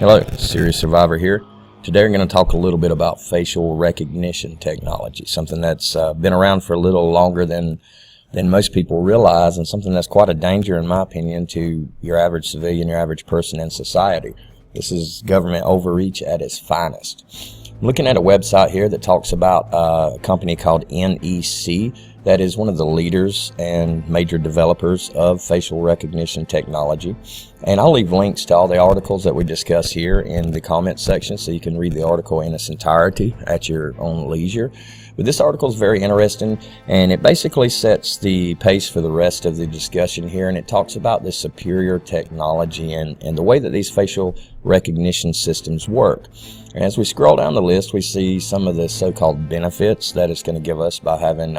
Hello, Serious Survivor here. Today we're going to talk a little bit about facial recognition technology, something that's been around for a little longer than most people realize, and something that's quite a danger, in my opinion, to your average civilian, your average person in society. This is government overreach at its finest. I'm looking at a website here that talks about a company called NEC that is one of the leaders and major developers of facial recognition technology. And I'll leave links to all the articles that we discuss here in the comments section so you can read the article in its entirety at your own leisure. But this article is very interesting, and it basically sets the pace for the rest of the discussion here, and it talks about the superior technology and the way that these facial recognition systems work. And as we scroll down the list, we see some of the so-called benefits that it's going to give us by having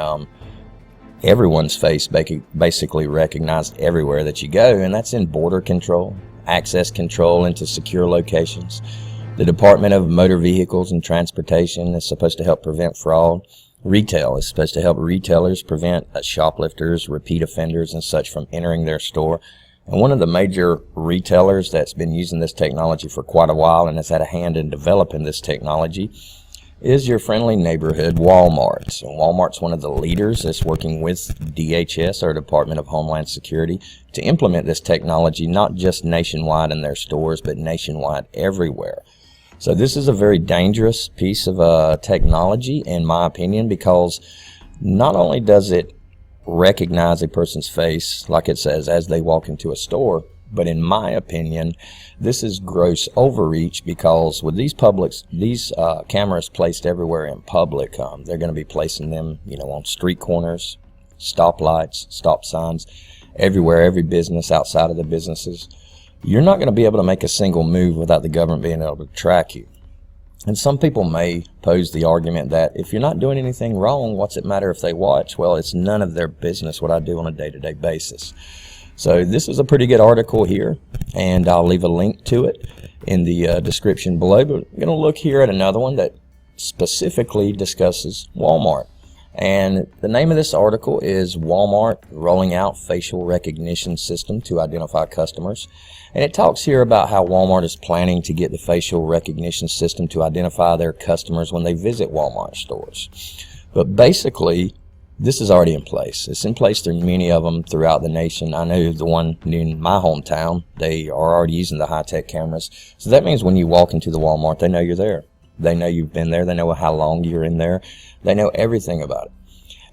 everyone's face basically recognized everywhere that you go, and that's in border control, access control into secure locations. The Department of Motor Vehicles and Transportation is supposed to help prevent fraud. Retail is supposed to help retailers prevent shoplifters, repeat offenders, and such from entering their store. And one of the major retailers that's been using this technology for quite a while and has had a hand in developing this technology is your friendly neighborhood Walmart. So Walmart's one of the leaders that's working with DHS, or Department of Homeland Security, to implement this technology not just nationwide in their stores, but nationwide everywhere. So this is a very dangerous piece of technology, in my opinion, because not only does it recognize a person's face, like it says, as they walk into a store, but in my opinion, this is gross overreach, because with these cameras placed everywhere in public, they're going to be placing them, on street corners, stoplights, stop signs, everywhere, every business outside of the businesses. You're not going to be able to make a single move without the government being able to track you. And some people may pose the argument that if you're not doing anything wrong, what's it matter if they watch? Well, it's none of their business what I do on a day-to-day basis. So this is a pretty good article here, and I'll leave a link to it in the description below. But we're going to look here at another one that specifically discusses Walmart. And the name of this article is Walmart Rolling Out Facial Recognition System to Identify Customers. And it talks here about how Walmart is planning to get the facial recognition system to identify their customers when they visit Walmart stores. But basically, this is already in place. It's in place through many of them throughout the nation. I know the one in my hometown, they are already using the high-tech cameras. So that means when you walk into the Walmart, they know you're there. They know you've been there. They know how long you're in there. They know everything about it.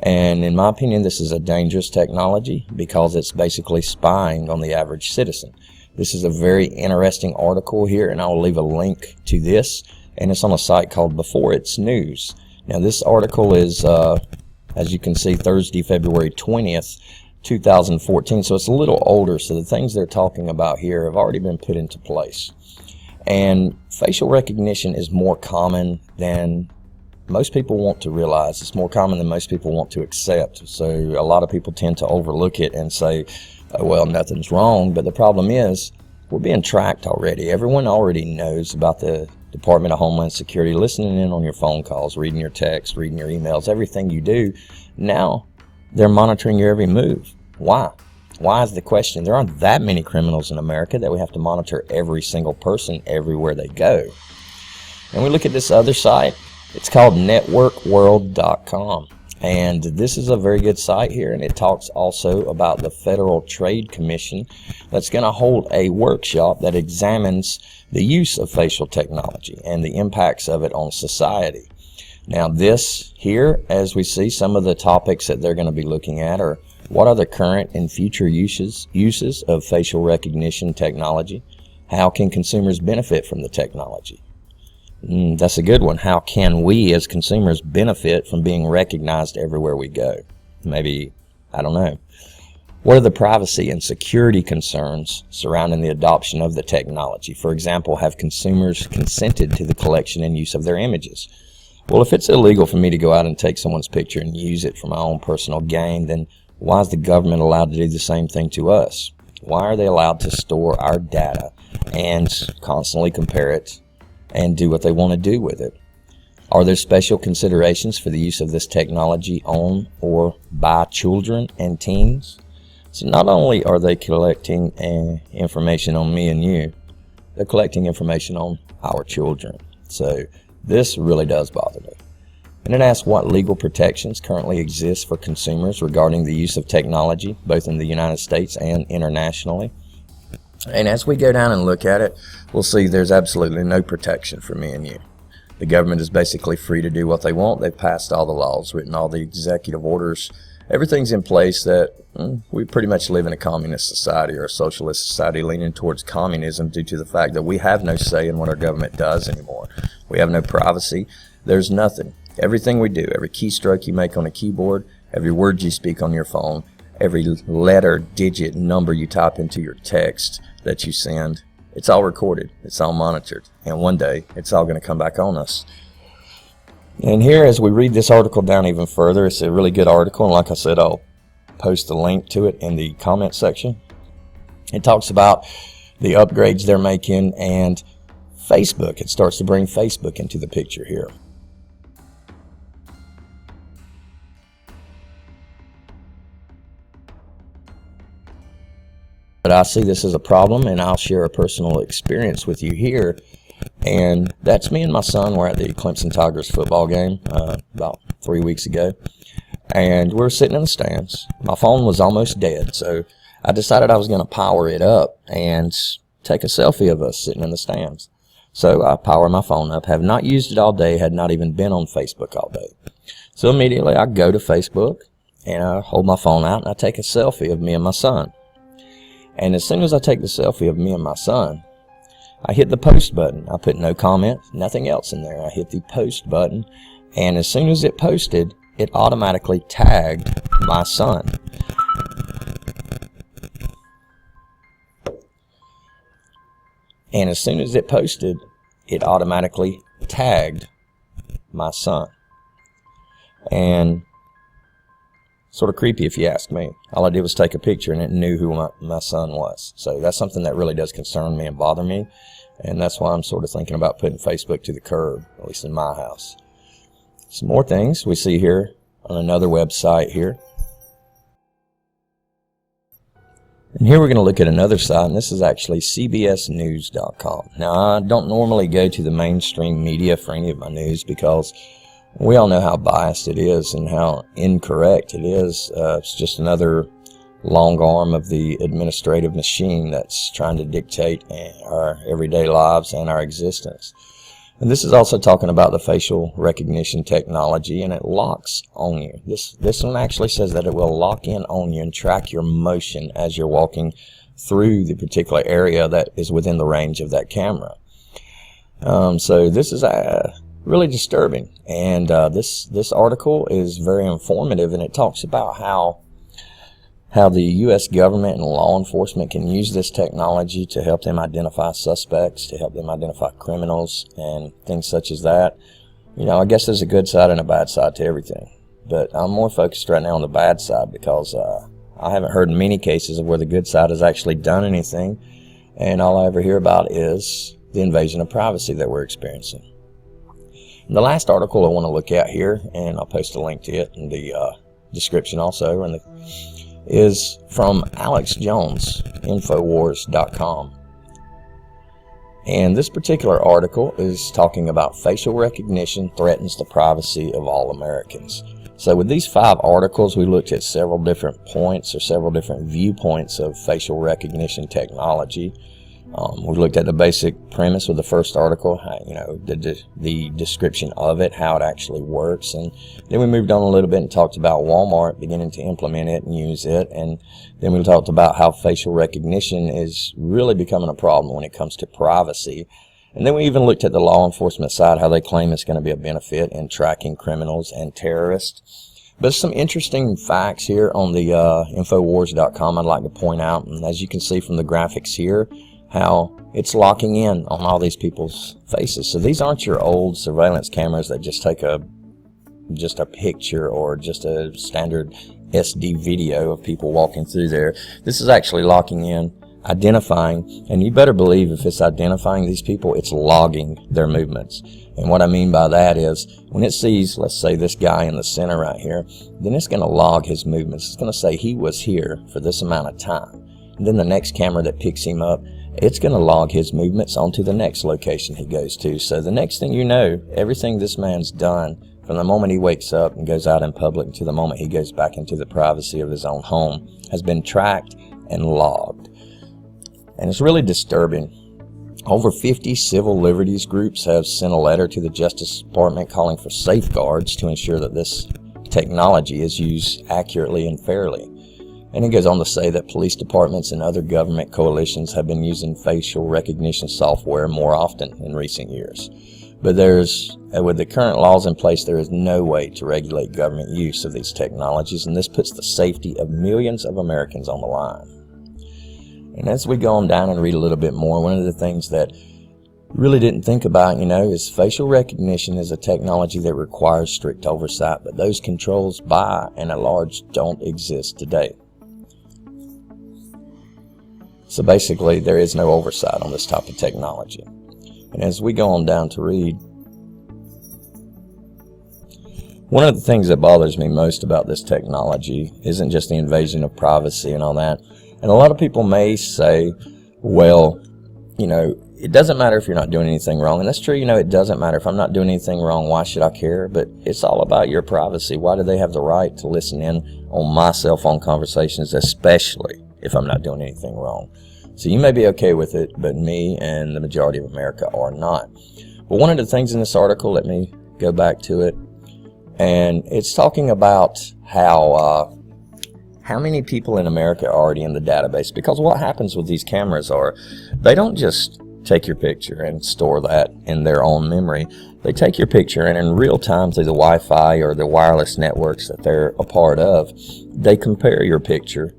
And in my opinion, this is a dangerous technology because it's basically spying on the average citizen. This is a very interesting article here, and I will leave a link to this. And it's on a site called Before It's News. Now, this article is as you can see, Thursday, February 20th, 2014. So it's a little older. So the things they're talking about here have already been put into place. And facial recognition is more common than most people want to realize. It's more common than most people want to accept. So a lot of people tend to overlook it and say, oh, well, nothing's wrong. But the problem is we're being tracked already. Everyone already knows about the Department of Homeland Security, listening in on your phone calls, reading your texts, reading your emails, everything you do. Now they're monitoring your every move. Why? Why is the question? There aren't that many criminals in America that we have to monitor every single person everywhere they go. And we look at this other site. It's called networkworld.com. And this is a very good site here, and it talks also about the Federal Trade Commission that's going to hold a workshop that examines the use of facial technology and the impacts of it on society. Now this here, as we see, some of the topics that they're going to be looking at are what are the current and future uses of facial recognition technology? How can consumers benefit from the technology? That's a good one. How can we as consumers benefit from being recognized everywhere we go? Maybe, I don't know. What are the privacy and security concerns surrounding the adoption of the technology? For example, have consumers consented to the collection and use of their images? Well, if it's illegal for me to go out and take someone's picture and use it for my own personal gain, then why is the government allowed to do the same thing to us? Why are they allowed to store our data and constantly compare it and do what they want to do with it? Are there special considerations for the use of this technology on or by children and teens? So not only are they collecting information on me and you, they're collecting information on our children. So this really does bother me. And it asks what legal protections currently exist for consumers regarding the use of technology, both in the United States and internationally. And as we go down and look at it, we'll see there's absolutely no protection for me and you. The government is basically free to do what they want. They've passed all the laws, written all the executive orders. Everything's in place that we pretty much live in a communist society or a socialist society leaning towards communism due to the fact that we have no say in what our government does anymore. We have no privacy. There's nothing. Everything we do, every keystroke you make on a keyboard, every word you speak on your phone, every letter, digit, number you type into your text that you send, it's all recorded, it's all monitored, and one day it's all going to come back on us. And here, as we read this article down even further, it's a really good article, and like I said, I'll post a link to it in the comment section. It talks about the upgrades they're making and Facebook. It starts to bring Facebook into the picture here. But I see this as a problem, and I'll share a personal experience with you here. And that's me and my son were at the Clemson Tigers football game about 3 weeks ago. And we're sitting in the stands. My phone was almost dead, so I decided I was going to power it up and take a selfie of us sitting in the stands. So I power my phone up, have not used it all day, had not even been on Facebook all day. So immediately I go to Facebook, and I hold my phone out, and I take a selfie of me and my son. And as soon as I take the selfie of me and my son, I hit the post button. I put no comment, nothing else in there. I hit the post button, and as soon as it posted, it automatically tagged my son. And as soon as it posted, it automatically tagged my son. And sort of creepy if you ask me. All I did was take a picture and it knew who my son was. So that's something that really does concern me and bother me. And that's why I'm sort of thinking about putting Facebook to the curb, at least in my house. Some more things we see here on another website here. And here we're going to look at another site, and this is actually cbsnews.com. Now, I don't normally go to the mainstream media for any of my news because we all know how biased it is and how incorrect it is. It's just another long arm of the administrative machine that's trying to dictate our everyday lives and our existence. And this is also talking about the facial recognition technology, and it locks on you. This one actually says that it will lock in on you and track your motion as you're walking through the particular area that is within the range of that camera. So this is really disturbing, and this article is very informative, and it talks about how the U.S. government and law enforcement can use this technology to help them identify suspects, to help them identify criminals, and things such as that. You know, I guess there's a good side and a bad side to everything, but I'm more focused right now on the bad side because I haven't heard many cases of where the good side has actually done anything, and all I ever hear about is the invasion of privacy that we're experiencing. And the last article I want to look at here, and I'll post a link to it in the description also, is from Alex Jones, Infowars.com. And this particular article is talking about facial recognition threatens the privacy of all Americans. So with these 5 articles, we looked at several different points or several different viewpoints of facial recognition technology. We looked at the basic premise with the first article, the description of it, how it actually works, and then we moved on a little bit and talked about Walmart beginning to implement it and use it, and then we talked about how facial recognition is really becoming a problem when it comes to privacy. And then we even looked at the law enforcement side, how they claim it's going to be a benefit in tracking criminals and terrorists. But some interesting facts here on the Infowars.com I'd like to point out, and as you can see from the graphics here, how it's locking in on all these people's faces. So these aren't your old surveillance cameras that just take just a picture or just a standard SD video of people walking through there. This is actually locking in, identifying, and you better believe if it's identifying these people, it's logging their movements. And what I mean by that is when it sees, let's say, this guy in the center right here, then it's going to log his movements. It's going to say he was here for this amount of time. And then the next camera that picks him up it's going to log his movements onto the next location he goes to. So the next thing you know, everything this man's done from the moment he wakes up and goes out in public to the moment he goes back into the privacy of his own home has been tracked and logged. And it's really disturbing. Over 50 civil liberties groups have sent a letter to the Justice Department calling for safeguards to ensure that this technology is used accurately and fairly. And it goes on to say that police departments and other government coalitions have been using facial recognition software more often in recent years. But with the current laws in place, there is no way to regulate government use of these technologies, and this puts the safety of millions of Americans on the line. And as we go on down and read a little bit more, one of the things that really didn't think about, is facial recognition is a technology that requires strict oversight, but those controls by and at large don't exist today. So basically, there is no oversight on this type of technology. And as we go on down to read, one of the things that bothers me most about this technology isn't just the invasion of privacy and all that. And a lot of people may say, well, it doesn't matter if you're not doing anything wrong. And that's true, it doesn't matter. If I'm not doing anything wrong, why should I care? But it's all about your privacy. Why do they have the right to listen in on my cell phone conversations, especially if I'm not doing anything wrong? So you may be okay with it, but me and the majority of America are not. But one of the things in this article, let me go back to it, and it's talking about how many people in America are already in the database. Because what happens with these cameras are, they don't just take your picture and store that in their own memory. They take your picture, and in real time through the Wi-Fi or the wireless networks that they're a part of, they compare your picture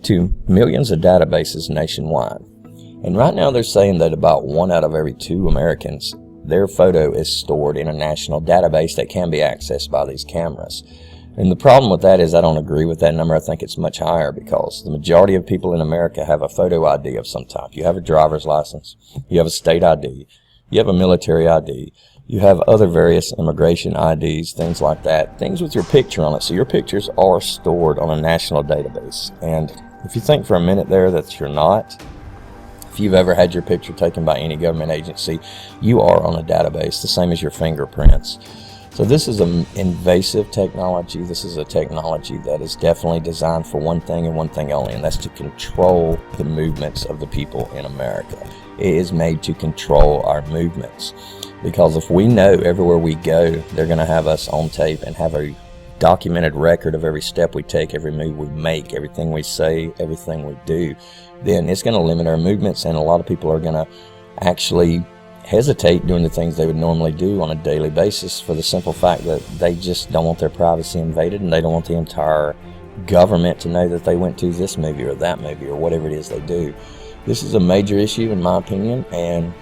to millions of databases nationwide. And right now they're saying that about 1 out of every 2 Americans, their photo is stored in a national database that can be accessed by these cameras. And the problem with that is I don't agree with that number. I think it's much higher, because the majority of people in America have a photo ID of some type. You have a driver's license, you have a state ID, you have a military ID, you have other various immigration IDs, things like that, things with your picture on it. So your pictures are stored on a national database. And if you think for a minute there that you're not, if you've ever had your picture taken by any government agency, you are on a database, the same as your fingerprints. So this is an invasive technology. This is a technology that is definitely designed for one thing and one thing only, and that's to control the movements of the people in America. It is made to control our movements, because if we know everywhere we go, they're going to have us on tape and have a documented record of every step we take, every move we make, everything we say, everything we do, then it's going to limit our movements, and a lot of people are going to actually hesitate doing the things they would normally do on a daily basis, for the simple fact that they just don't want their privacy invaded, and they don't want the entire government to know that they went to this movie or that movie or whatever it is they do. This is a major issue in my opinion, and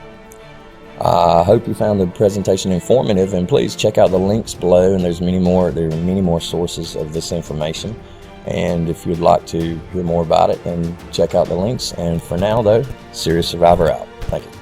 I hope you found the presentation informative, and please check out the links below, and there are many more sources of this information. And if you'd like to hear more about it, then check out the links. And for now though, Serious Survivor out. Thank you.